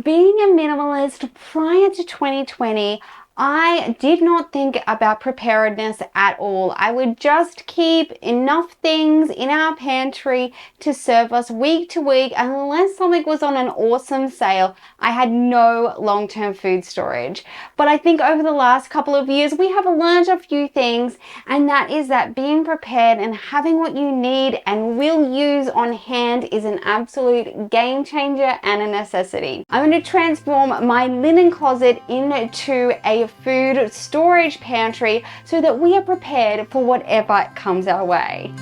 Being a minimalist prior to 2020, I did not think about preparedness at all. I would just keep enough things in our pantry to serve us week to week. Unless something was on an awesome sale, I had no long-term food storage. But I think over the last couple of years, we have learned a few things, and that is that being prepared and having what you need and will use on hand is an absolute game changer and a necessity. I'm going to transform my linen closet into a food storage pantry so that we are prepared for whatever comes our way.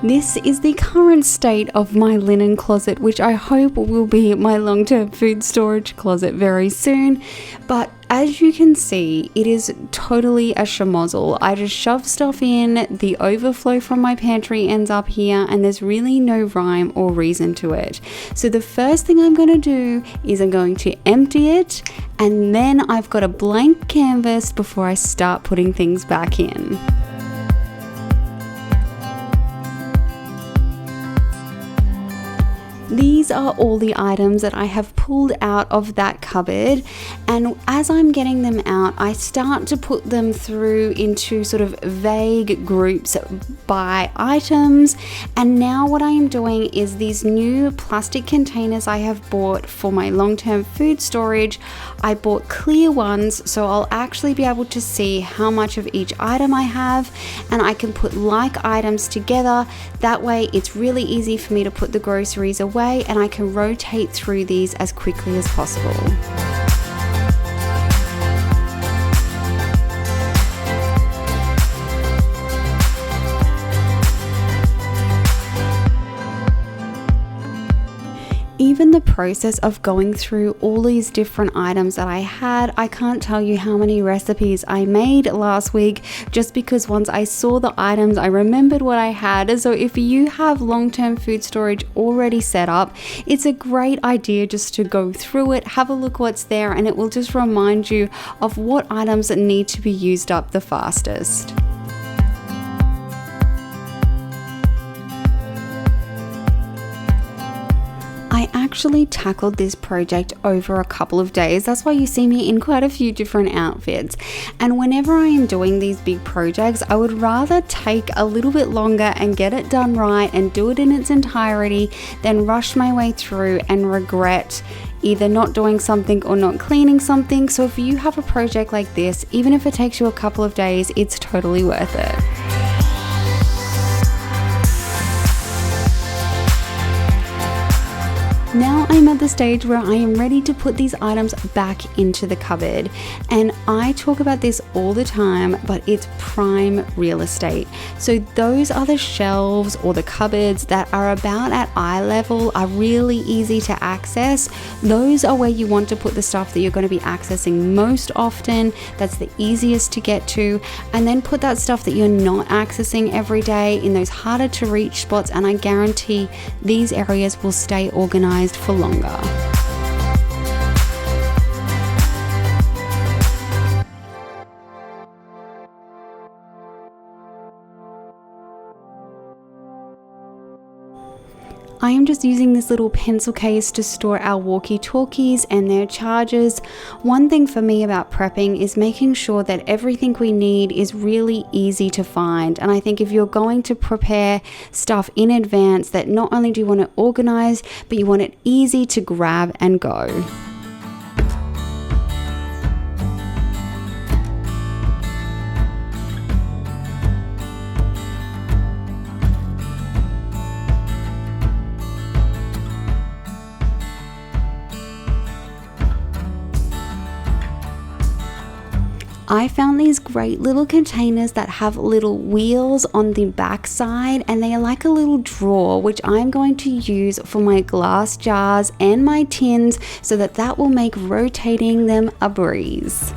This is the current state of my linen closet, which I hope will be my long-term food storage closet very soon. But as you can see, it is totally a schmozzle. I just shove stuff in, the overflow from my pantry ends up here, and there's really no rhyme or reason to it. So the first thing I'm going to do is I'm going to empty it, and then I've got a blank canvas before I start putting things back in. These are all the items that I have pulled out of that cupboard, and as I'm getting them out, I start to put them through into sort of vague groups by items. And now what I am doing is these new plastic containers I have bought for my long-term food storage. I bought clear ones, so I'll actually be able to see how much of each item I have, and I can put like items together. That way it's really easy for me to put the groceries away, and I can rotate through these as quickly as possible. Even the process of going through all these different items that I had, I can't tell you how many recipes I made last week just because once I saw the items, I remembered what I had. So if you have long-term food storage already set up, it's a great idea just to go through it, have a look what's there, and it will just remind you of what items need to be used up the fastest. I actually tackled this project over a couple of days. That's why you see me in quite a few different outfits. And whenever I am doing these big projects, I would rather take a little bit longer and get it done right and do it in its entirety than rush my way through and regret either not doing something or not cleaning something. So if you have a project like this, even if it takes you a couple of days, it's totally worth it. Now I'm at the stage where I am ready to put these items back into the cupboard, and I talk about this all the time, but it's prime real estate. So those are the shelves or the cupboards that are about at eye level, are really easy to access. Those are where you want to put the stuff that you're going to be accessing most often, that's the easiest to get to, and then put that stuff that you're not accessing every day in those harder to reach spots, and I guarantee these areas will stay organized for longer. I am just using this little pencil case to store our walkie-talkies and their chargers. One thing for me about prepping is making sure that everything we need is really easy to find. And I think if you're going to prepare stuff in advance, that not only do you want it organized, but you want it easy to grab and go. I found these great little containers that have little wheels on the back side, and they are like a little drawer, which I'm going to use for my glass jars and my tins, so that will make rotating them a breeze.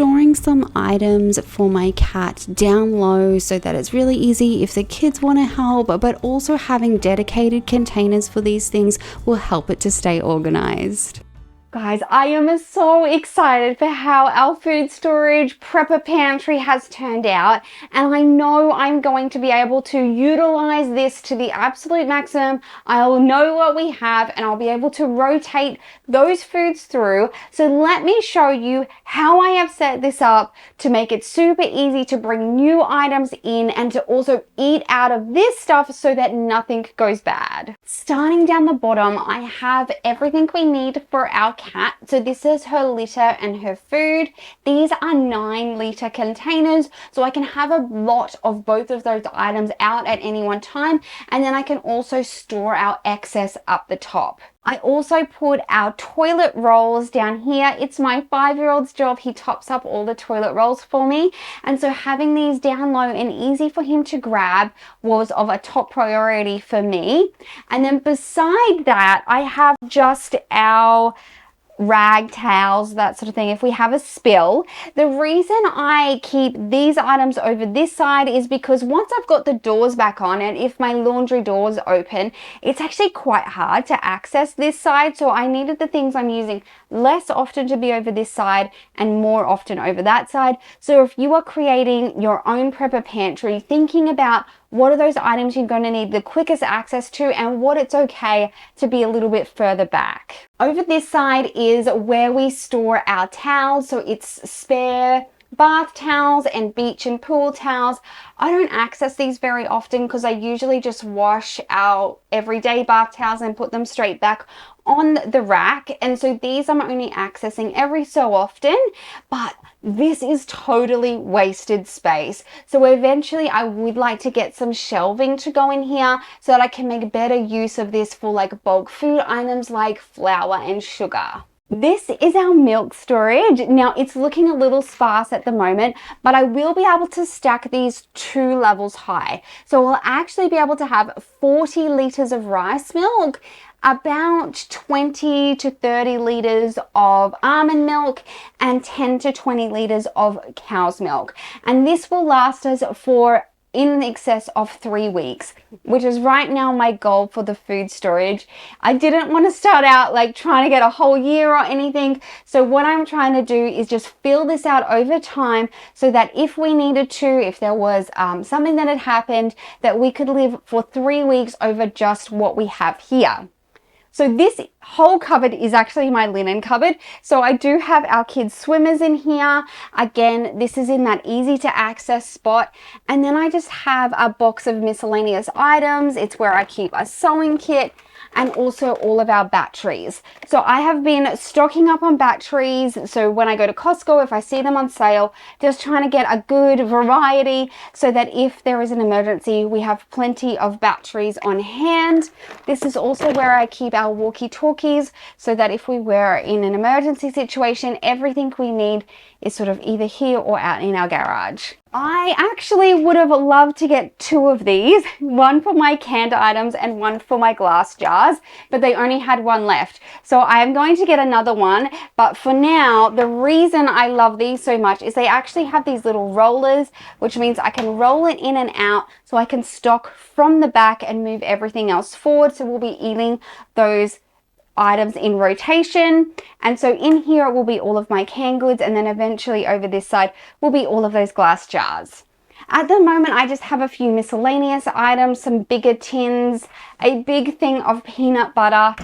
storing some items for my cat down low so that it's really easy if the kids want to help, but also having dedicated containers for these things will help it to stay organized. Guys, I am so excited for how our food storage prepper pantry has turned out, and I know I'm going to be able to utilize this to the absolute maximum. I'll know what we have and I'll be able to rotate those foods through. So let me show you how I have set this up to make it super easy to bring new items in and to also eat out of this stuff so that nothing goes bad. Starting down the bottom, I have everything we need for our cat. So this is her litter and her food. These are 9-liter containers, so I can have a lot of both of those items out at any one time, and then I can also store our excess up the top. I also put our toilet rolls down here. It's my 5-year-old's job. He tops up all the toilet rolls for me. And so having these down low and easy for him to grab was of a top priority for me. And then beside that, I have just our rag towels, that sort of thing, if we have a spill. The reason I keep these items over this side is because once I've got the doors back on, and if my laundry doors open, it's actually quite hard to access this side. So I needed the things I'm using less often to be over this side and more often over that side. So if you are creating your own prepper pantry, thinking about what are those items you're going to need the quickest access to and what it's okay to be a little bit further back. Over this side is where we store our towels. So it's spare bath towels and beach and pool towels. I don't access these very often because I usually just wash our everyday bath towels and put them straight back on the rack. And so these I'm only accessing every so often, but this is totally wasted space. So eventually I would like to get some shelving to go in here so that I can make better use of this for like bulk food items like flour and sugar. This is our milk storage. Now it's looking a little sparse at the moment, but I will be able to stack these 2 levels high. So we'll actually be able to have 40 liters of rice milk, about 20 to 30 liters of almond milk, and 10 to 20 liters of cow's milk. And this will last us for in excess of 3 weeks, which is right now my goal for the food storage. I didn't want to start out like trying to get a whole year or anything. So what I'm trying to do is just fill this out over time so that if we needed to, if there was something that had happened, that we could live for 3 weeks over just what we have here. So this whole cupboard is actually my linen cupboard. So I do have our kids' swimmers in here. Again, this is in that easy to access spot. And then I just have a box of miscellaneous items. It's where I keep a sewing kit and also all of our batteries. So I have been stocking up on batteries. So when I go to Costco, if I see them on sale, just trying to get a good variety so that if there is an emergency, we have plenty of batteries on hand. This is also where I keep our walkie-talkies so that if we were in an emergency situation, everything we need is sort of either here or out in our garage. I actually would have loved to get 2 of these, one for my canned items and one for my glass jars, but they only had 1 left. So I am going to get another one, but for now, the reason I love these so much is they actually have these little rollers, which means I can roll it in and out so I can stock from the back and move everything else forward. So we'll be eating those items in rotation, and so in here will be all of my canned goods, and then eventually over this side will be all of those glass jars. At the moment I just have a few miscellaneous items, some bigger tins, a big thing of peanut butter,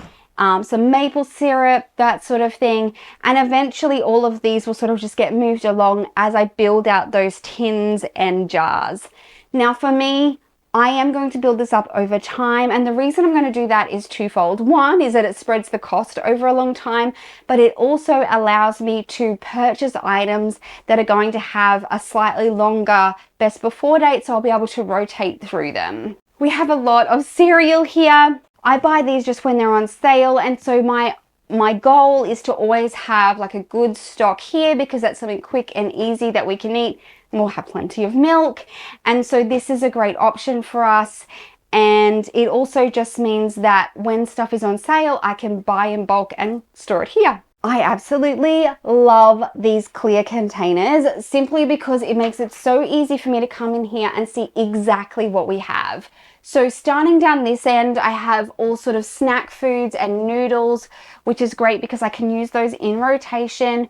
some maple syrup, that sort of thing, and eventually all of these will sort of just get moved along as I build out those tins and jars. Now for me, I am going to build this up over time, and the reason I'm going to do that is twofold. One is that it spreads the cost over a long time, but it also allows me to purchase items that are going to have a slightly longer best before date, so I'll be able to rotate through them. We have a lot of cereal here. I buy these just when they're on sale, and so my goal is to always have like a good stock here because that's something quick and easy that we can eat. We'll have plenty of milk, and so this is a great option for us. And it also just means that when stuff is on sale, I can buy in bulk and store it here. I absolutely love these clear containers simply because it makes it so easy for me to come in here and see exactly what we have. So starting down this end, I have all sort of snack foods and noodles, which is great because I can use those in rotation,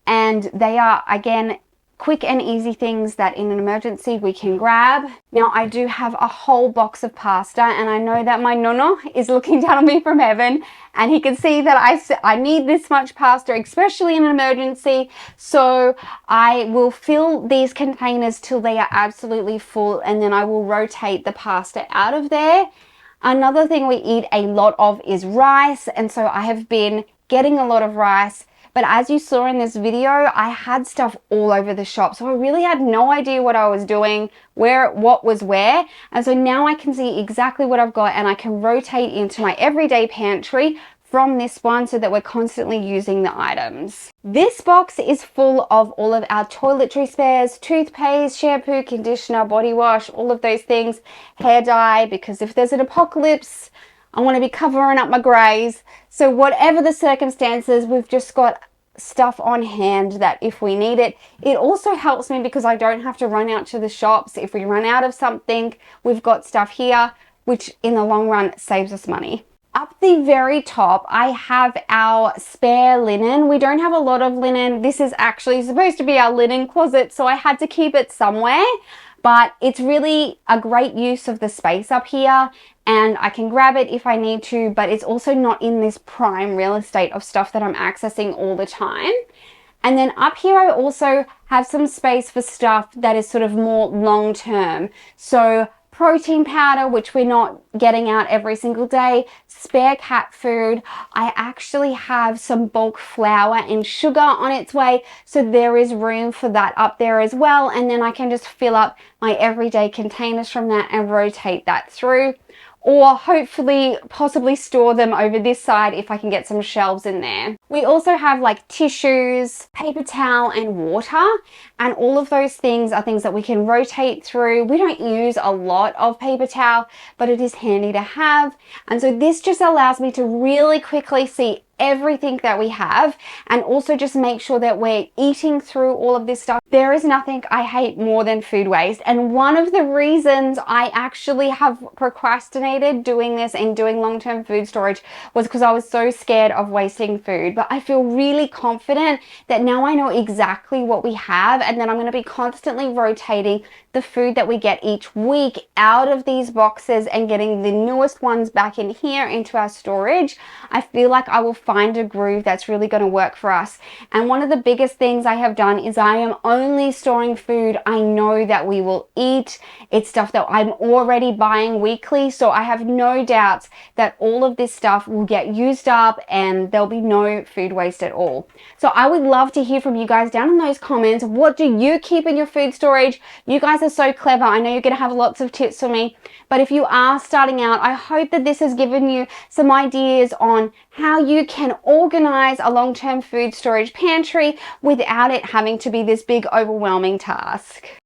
and they are, again, quick and easy things that in an emergency we can grab. Now I do have a whole box of pasta, and I know that my nono is looking down on me from heaven, and he can see that I need this much pasta, especially in an emergency. So I will fill these containers till they are absolutely full, and then I will rotate the pasta out of there. Another thing we eat a lot of is rice, and so I have been getting a lot of rice. But as you saw in this video, I had stuff all over the shop. So I really had no idea what I was doing, what was where. And so now I can see exactly what I've got, and I can rotate into my everyday pantry from this one so that we're constantly using the items. This box is full of all of our toiletry spares, toothpaste, shampoo, conditioner, body wash, all of those things, hair dye, because if there's an apocalypse, I want to be covering up my greys. So whatever the circumstances, we've just got stuff on hand that if we need it. It also helps me because I don't have to run out to the shops. If we run out of something, we've got stuff here, which in the long run saves us money. Up the very top, I have our spare linen. We don't have a lot of linen. This is actually supposed to be our linen closet, so I had to keep it somewhere. But it's really a great use of the space up here, and I can grab it if I need to, but it's also not in this prime real estate of stuff that I'm accessing all the time. And then up here, I also have some space for stuff that is sort of more long term. So protein powder, which we're not getting out every single day, spare cat food. I actually have some bulk flour and sugar on its way, so there is room for that up there as well. And then I can just fill up my everyday containers from that and rotate that through, or hopefully possibly store them over this side if I can get some shelves in there. We also have like tissues, paper towel and water, and all of those things are things that we can rotate through. We don't use a lot of paper towel, but it is handy to have. And so this just allows me to really quickly see everything that we have, and also just make sure that we're eating through all of this stuff. There is nothing I hate more than food waste, and one of the reasons I actually have procrastinated doing this and doing long-term food storage was because I was so scared of wasting food. But I feel really confident that now I know exactly what we have, and then I'm going to be constantly rotating the food that we get each week out of these boxes and getting the newest ones back in here into our storage. I feel like I will find a groove that's really going to work for us. And one of the biggest things I have done is I am only storing food I know that we will eat. It's stuff that I'm already buying weekly, so I have no doubts that all of this stuff will get used up and there'll be no food waste at all. So I would love to hear from you guys down in those comments. What do you keep in your food storage? You guys are so clever. I know you're going to have lots of tips for me, but if you are starting out, I hope that this has given you some ideas on how you can organize a long-term food storage pantry without it having to be this big overwhelming task.